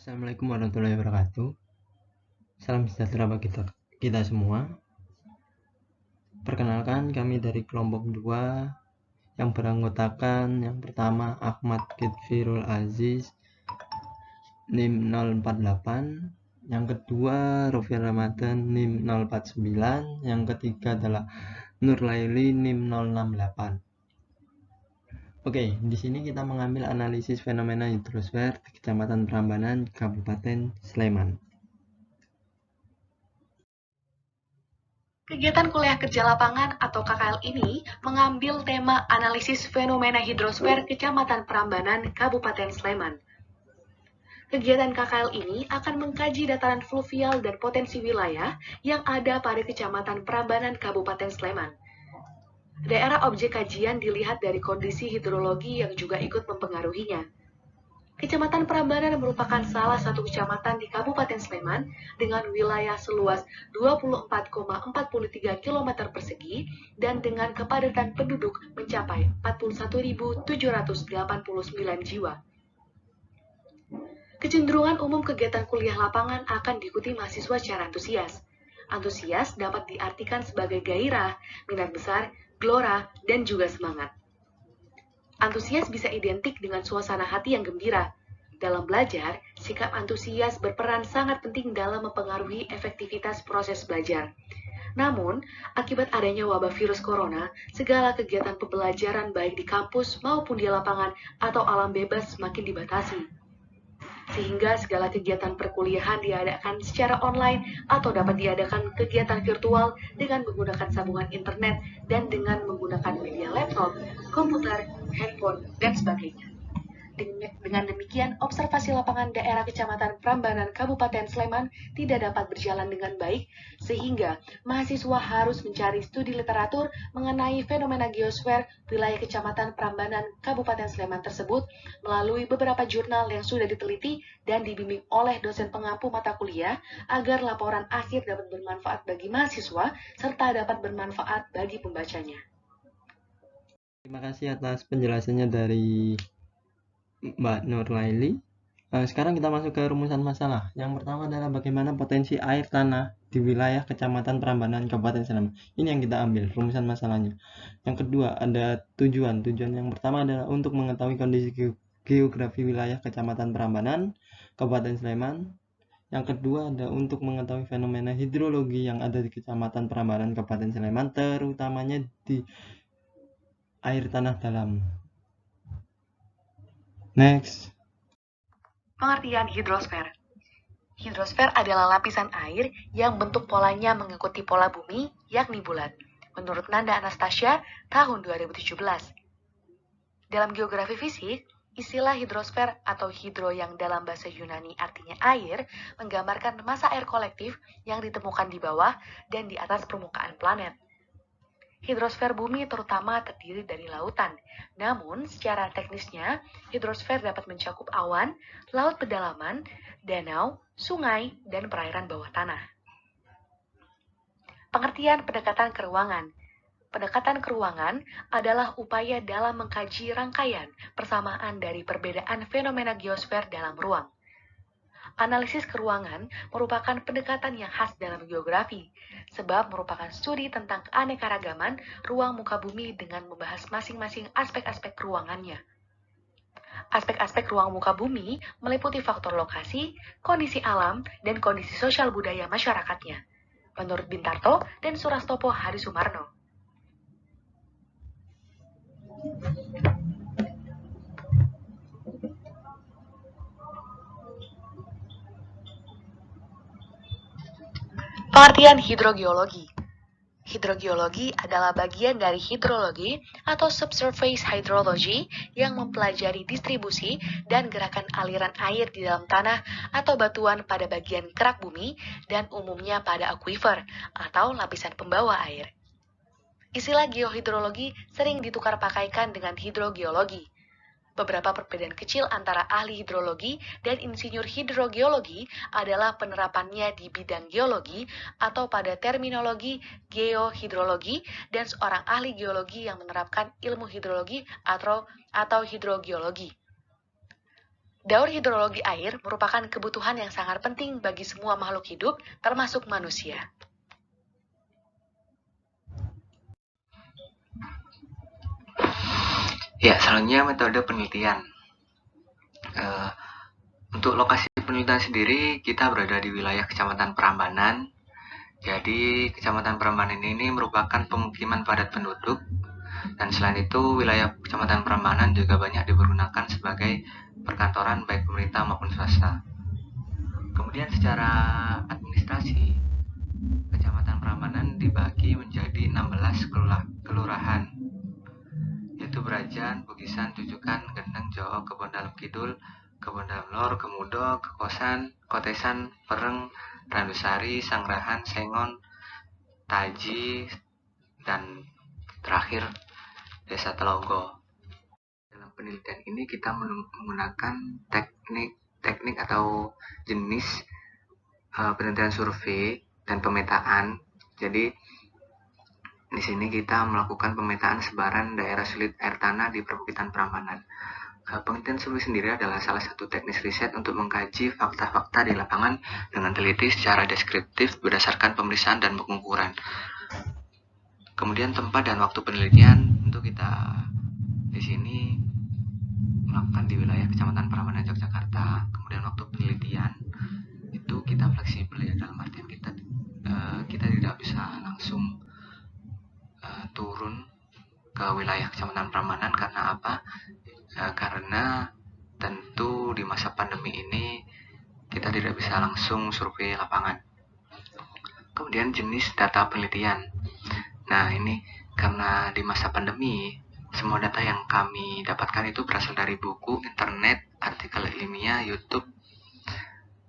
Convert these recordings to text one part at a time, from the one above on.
Assalamualaikum warahmatullahi wabarakatuh. Salam sejahtera bagi kita semua. Perkenalkan, kami dari kelompok 2 yang beranggotakan yang pertama Ahmad Kitfirul Aziz NIM 048, yang kedua Rofi Ramadan NIM 049, yang ketiga adalah Nur Laili NIM 068. Oke, di sini kita mengambil analisis fenomena hidrosfer di Kecamatan Prambanan, Kabupaten Sleman. Kegiatan kuliah kerja lapangan atau KKL ini mengambil tema analisis fenomena hidrosfer Kecamatan Prambanan, Kabupaten Sleman. Kegiatan KKL ini akan mengkaji dataran fluvial dan potensi wilayah yang ada pada Kecamatan Prambanan, Kabupaten Sleman. Daerah objek kajian dilihat dari kondisi hidrologi yang juga ikut mempengaruhinya. Kecamatan Prambanan merupakan salah satu kecamatan di Kabupaten Sleman dengan wilayah seluas 24,43 km persegi dan dengan kepadatan penduduk mencapai 41.789 jiwa. Kecenderungan umum kegiatan kuliah lapangan akan diikuti mahasiswa secara antusias. Antusias dapat diartikan sebagai gairah, minat besar, gelora, dan juga semangat. Antusias bisa identik dengan suasana hati yang gembira. Dalam belajar, sikap antusias berperan sangat penting dalam mempengaruhi efektivitas proses belajar. Namun, akibat adanya wabah virus corona, segala kegiatan pembelajaran baik di kampus maupun di lapangan atau alam bebas semakin dibatasi. Sehingga segala kegiatan perkuliahan diadakan secara online atau dapat diadakan kegiatan virtual dengan menggunakan sambungan internet dan dengan menggunakan media laptop, komputer, handphone, dan sebagainya. Dengan demikian, observasi lapangan daerah Kecamatan Prambanan, Kabupaten Sleman tidak dapat berjalan dengan baik, sehingga mahasiswa harus mencari studi literatur mengenai fenomena geosfer wilayah Kecamatan Prambanan, Kabupaten Sleman tersebut melalui beberapa jurnal yang sudah diteliti dan dibimbing oleh dosen pengampu mata kuliah agar laporan akhir dapat bermanfaat bagi mahasiswa serta dapat bermanfaat bagi pembacanya. Terima kasih atas penjelasannya dari Mbak Nur Laili. Sekarang kita masuk ke rumusan masalah. Yang pertama adalah bagaimana potensi air tanah di wilayah Kecamatan Prambanan, Kabupaten Sleman. Ini yang kita ambil, rumusan masalahnya. Yang kedua ada tujuan. Tujuan yang pertama adalah untuk mengetahui kondisi geografi wilayah Kecamatan Prambanan, Kabupaten Sleman. Yang kedua ada untuk mengetahui fenomena hidrologi yang ada di Kecamatan Prambanan, Kabupaten Sleman, terutamanya di air tanah dalam. Next. Pengertian hidrosfer. Hidrosfer adalah lapisan air yang bentuk polanya mengikuti pola bumi, yakni bulat. Menurut Nanda Anastasia, tahun 2017. Dalam geografi fisik, istilah hidrosfer atau hidro yang dalam bahasa Yunani artinya air, menggambarkan massa air kolektif yang ditemukan di bawah dan di atas permukaan planet. Hidrosfer bumi terutama terdiri dari lautan, namun secara teknisnya, hidrosfer dapat mencakup awan, laut pedalaman, danau, sungai, dan perairan bawah tanah. Pengertian pendekatan keruangan. Pendekatan keruangan adalah upaya dalam mengkaji rangkaian persamaan dari perbedaan fenomena geosfer dalam ruang. Analisis keruangan merupakan pendekatan yang khas dalam geografi, sebab merupakan studi tentang keanekaragaman ruang muka bumi dengan membahas masing-masing aspek-aspek ruangannya. Aspek-aspek ruang muka bumi meliputi faktor lokasi, kondisi alam, dan kondisi sosial budaya masyarakatnya, menurut Bintarto dan Surastopo Hari Sumarno. Pengertian hidrogeologi. Hidrogeologi adalah bagian dari hidrologi atau subsurface hydrology yang mempelajari distribusi dan gerakan aliran air di dalam tanah atau batuan pada bagian kerak bumi dan umumnya pada aquifer atau lapisan pembawa air. Istilah geohidrologi sering ditukar pakaikan dengan hidrogeologi. Beberapa perbedaan kecil antara ahli hidrologi dan insinyur hidrogeologi adalah penerapannya di bidang geologi atau pada terminologi geohidrologi dan seorang ahli geologi yang menerapkan ilmu hidrologi atau hidrogeologi. Daur hidrologi air merupakan kebutuhan yang sangat penting bagi semua makhluk hidup, termasuk manusia. Ya, selanjutnya metode penelitian. Untuk lokasi penelitian sendiri, kita berada di wilayah Kecamatan Prambanan. Jadi, Kecamatan Prambanan ini merupakan pemukiman padat penduduk. Dan selain itu, wilayah Kecamatan Prambanan juga banyak dipergunakan sebagai perkantoran baik pemerintah maupun swasta. Kemudian secara administrasi, Kecamatan Prambanan dibagi menjadi 16 kelurahan, yaitu Brajan, Bugisan, Tujukan, Gendeng, Jawa, Kebon Dalam Kidul, Kebon Dalam Lor, Kemudo, Kekosan, Kotesan, Pereng, Randusari, Sangrahan, Sengon, Taji, dan terakhir Desa Telonggo. Dalam penelitian ini kita menggunakan teknik atau jenis penelitian survei dan pemetaan. Jadi di sini kita melakukan pemetaan sebaran daerah sulit air tanah di perbukitan Prambanan. Penelitian survei sendiri adalah salah satu teknis riset untuk mengkaji fakta-fakta di lapangan dengan teliti secara deskriptif berdasarkan pemeriksaan dan pengukuran. Kemudian tempat dan waktu penelitian untuk kita di sini melakukan di wilayah Kecamatan Prambanan, Yogyakarta. Kemudian waktu penelitian itu kita fleksibel ya, dalam artian kita tidak bisa langsung turun ke wilayah Kecamatan Prambanan. Karena apa? Karena tentu di masa pandemi ini kita tidak bisa langsung survei lapangan. Kemudian jenis data penelitian. Nah, ini karena di masa pandemi semua data yang kami dapatkan itu berasal dari buku, internet, artikel ilmiah, YouTube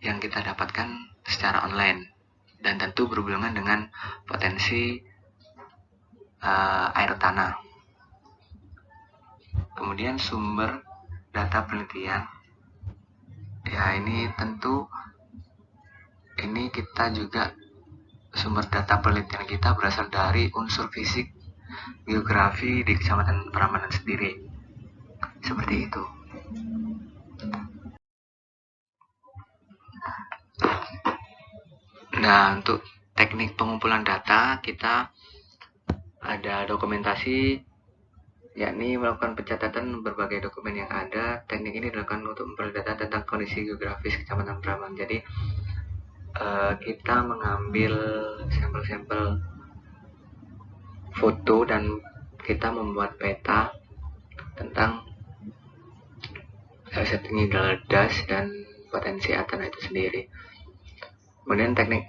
yang kita dapatkan secara online, dan tentu berhubungan dengan potensi air tanah. Kemudian sumber data penelitian, ya ini tentu ini kita juga sumber data penelitian kita berasal dari unsur fisik geografi di Kecamatan Prambanan sendiri, seperti itu. Nah, untuk teknik pengumpulan data kita ada dokumentasi, yakni melakukan pencatatan berbagai dokumen yang ada. Teknik ini dilakukan untuk memperoleh data tentang kondisi geografis Kecamatan Prambanan. Jadi kita mengambil sampel-sampel foto dan kita membuat peta tentang salah satunya adalah das dan potensi air tanah itu sendiri. Kemudian teknik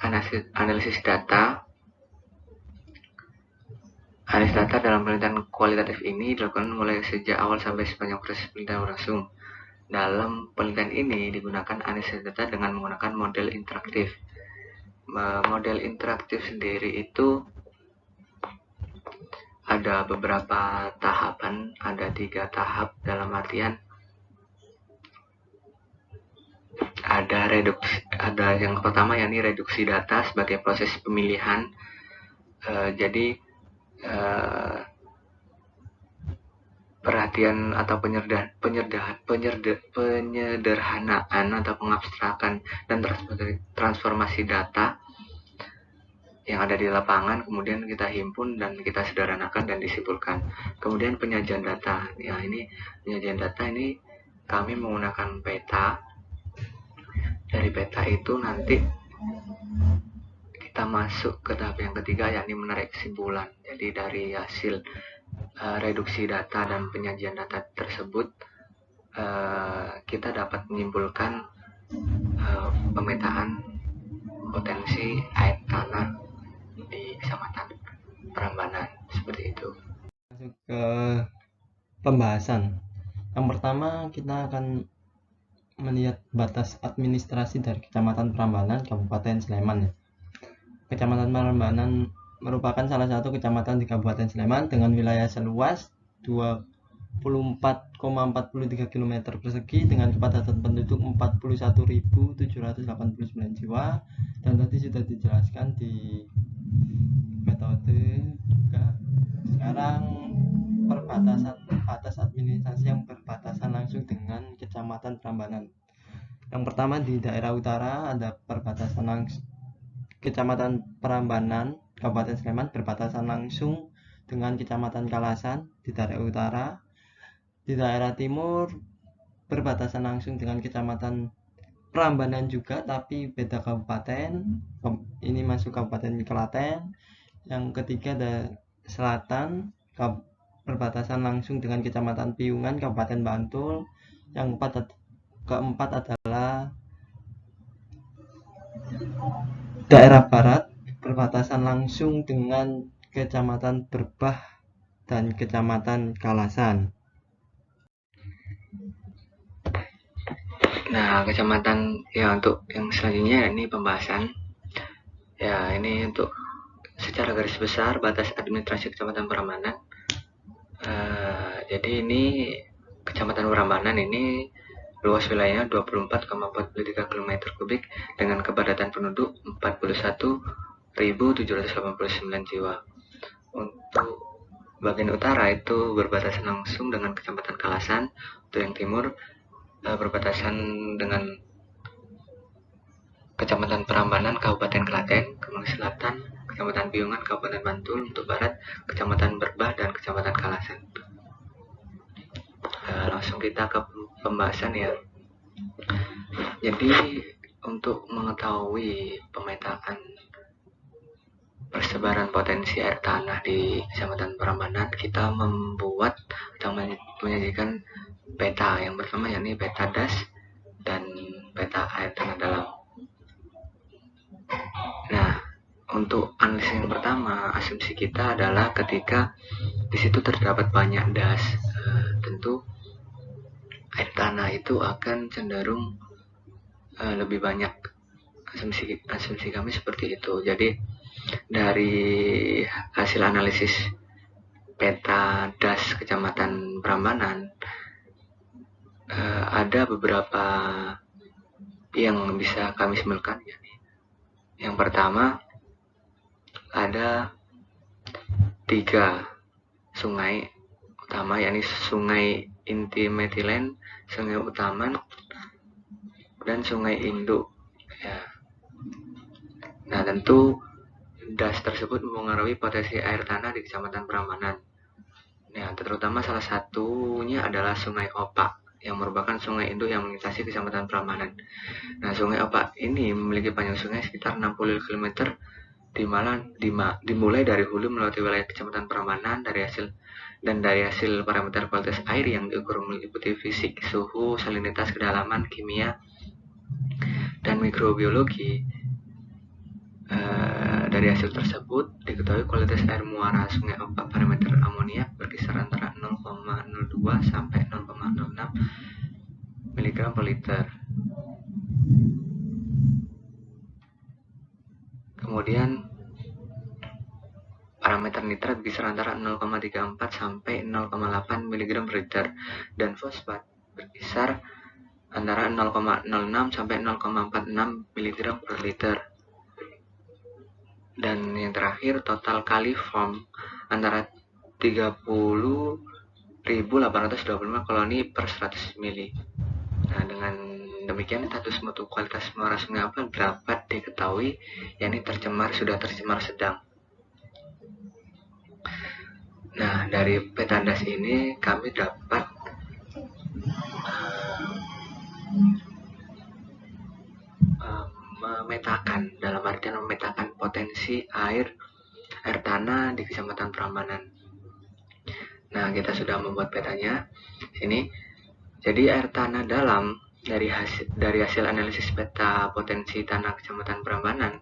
analisis data. Analisis data dalam penelitian kualitatif ini dilakukan mulai sejak awal sampai sepanjang proses penelitian berlangsung. Dalam penelitian ini digunakan analisis data dengan menggunakan model interaktif. Model interaktif sendiri itu ada beberapa tahapan, ada 3 tahap, dalam artian ada yang pertama yakni reduksi data sebagai proses pemilihan. Jadi perhatian atau penyederhanaan atau pengabstrakan dan transformasi data yang ada di lapangan, kemudian kita himpun dan kita sederhanakan dan disimpulkan. Kemudian penyajian data. Ya, ini penyajian data ini kami menggunakan peta. Dari peta itu nanti kita masuk ke tahap yang ketiga, yakni menarik kesimpulan. Jadi dari hasil reduksi data dan penyajian data tersebut kita dapat menyimpulkan pemetaan potensi air tanah di Kecamatan Prambanan, seperti itu. Masuk ke pembahasan. Yang pertama kita akan melihat batas administrasi dari Kecamatan Prambanan, Kabupaten Sleman. Kecamatan Prambanan merupakan salah satu kecamatan di Kabupaten Sleman dengan wilayah seluas 24,43 km persegi dengan kepadatan penduduk 41.789 jiwa, dan tadi sudah dijelaskan di metode juga. Sekarang perbatasan batas administrasi yang berbatasan langsung dengan Kecamatan Prambanan. Yang pertama di daerah utara ada perbatasan langsung Kecamatan Prambanan, Kabupaten Sleman berbatasan langsung dengan Kecamatan Kalasan di daerah utara. Di daerah timur berbatasan langsung dengan Kecamatan Prambanan juga, tapi beda kabupaten. Ini masuk Kabupaten Klaten. Yang ketiga ada selatan, berbatasan langsung dengan Kecamatan Piungan, Kabupaten Bantul. Yang keempat adalah daerah barat, berbatasan langsung dengan Kecamatan Berbah dan Kecamatan Kalasan. Nah, kecamatan ya untuk yang selanjutnya ini pembahasan. Ya, ini untuk secara garis besar batas administrasi Kecamatan Prambanan. Jadi ini Kecamatan Prambanan ini luas wilayahnya 24,43 km kubik dengan kepadatan penduduk 41.789 jiwa. Untuk bagian utara itu berbatasan langsung dengan Kecamatan Kalasan. Untuk yang timur berbatasan dengan Kecamatan Prambanan, Kabupaten Klaten. Kemudian selatan Kecamatan Piungan, Kabupaten Bantul. Untuk barat Kecamatan Berbah dan Kecamatan Kalasan. Langsung kita ke pembahasan ya. Jadi untuk mengetahui pemetaan persebaran potensi air tanah di Kecamatan Prambanan, kita membuat atau menyajikan peta. Yang pertama yakni peta das dan peta air tanah dalam. Nah, untuk analisis yang pertama, asumsi kita adalah ketika di situ terdapat banyak das, tentu air tanah itu akan cenderung lebih banyak. Asumsi kami seperti itu. Jadi dari hasil analisis peta das Kecamatan Prambanan, ada beberapa yang bisa kami simpulkan. Yang pertama, ada 3 sungai utama, yakni Sungai Inti Metilen, Sungai Utaman, dan Sungai Induk. Ya. Nah, tentu das tersebut mempengaruhi potensi air tanah di Kecamatan Prambanan. Nah, terutama salah satunya adalah Sungai Opak, yang merupakan sungai induk yang melintasi Kecamatan Prambanan. Nah, Sungai Opak ini memiliki panjang sungai sekitar 60 km, dimulai dari hulu melewati wilayah Kecamatan Prambanan. Dari hasil parameter kualitas air yang diukur meliputi fisik, suhu, salinitas, kedalaman, kimia, dan mikrobiologi. Dari hasil tersebut diketahui kualitas air muara Sungai Opak parameter amoniak berkisar antara 0,02 sampai 0,06 mg per liter. Kemudian parameter nitrat berkisar antara 0,34 sampai 0,8 mg per liter, dan fosfat berkisar antara 0,06 sampai 0,46 mg per liter. Dan yang terakhir, total kaliform antara 30.825 koloni per 100 mili. Nah, dengan demikian status mutu kualitas muara Sungai Opak dapat diketahui, yakni sudah tercemar sedang. Nah, dari peta das ini kami dapat memetakan, dalam artian memetakan potensi air tanah di Kecamatan Prambanan. Nah, kita sudah membuat petanya sini. Jadi air tanah dalam dari hasil analisis peta potensi tanah Kecamatan Prambanan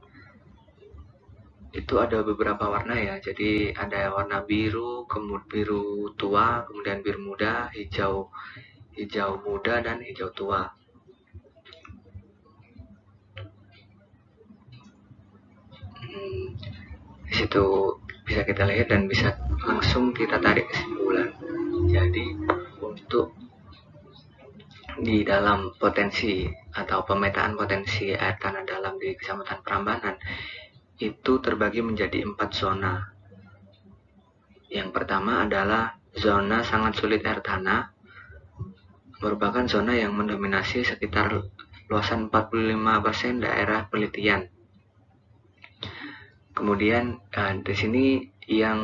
itu ada beberapa warna ya. Jadi ada warna biru, kemudian biru tua, kemudian biru muda, hijau muda, dan hijau tua. Di situ bisa kita lihat dan bisa langsung kita tarik kesimpulan. Jadi untuk di dalam potensi atau pemetaan potensi air tanah dalam di Kecamatan Prambanan itu terbagi menjadi 4 zona. Yang pertama adalah zona sangat sulit air tanah merupakan zona yang mendominasi sekitar luasan 45% daerah penelitian. Kemudian di sini yang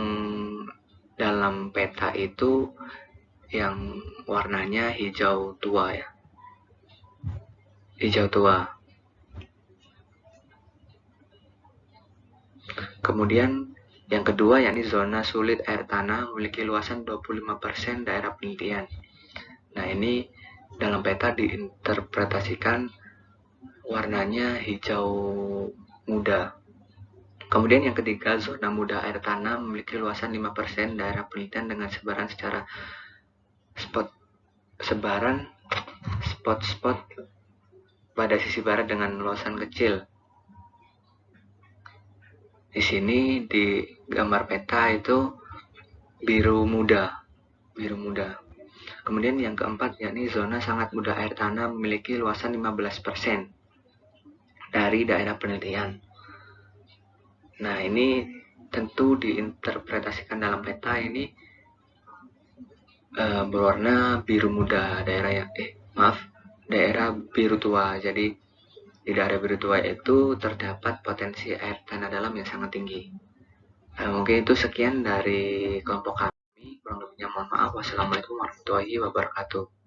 dalam peta itu yang warnanya hijau tua ya. Hijau tua. Kemudian yang kedua yakni zona sulit air tanah memiliki luasan 25% daerah penelitian. Nah, ini dalam peta diinterpretasikan warnanya hijau muda. Kemudian yang ketiga, zona muda air tanah memiliki luasan 5% daerah penelitian dengan sebaran spot-spot pada sisi barat dengan luasan kecil. Di sini di gambar peta itu biru muda. Kemudian yang keempat yakni zona sangat muda air tanah memiliki luasan 15% dari daerah penelitian. Nah, ini tentu diinterpretasikan dalam peta ini berwarna biru muda daerah biru tua. Jadi di daerah biru tua itu terdapat potensi air tanah dalam yang sangat tinggi. Mungkin itu sekian dari kelompok kami. Kurang lebihnya mohon maaf. Wassalamualaikum warahmatullahi wabarakatuh.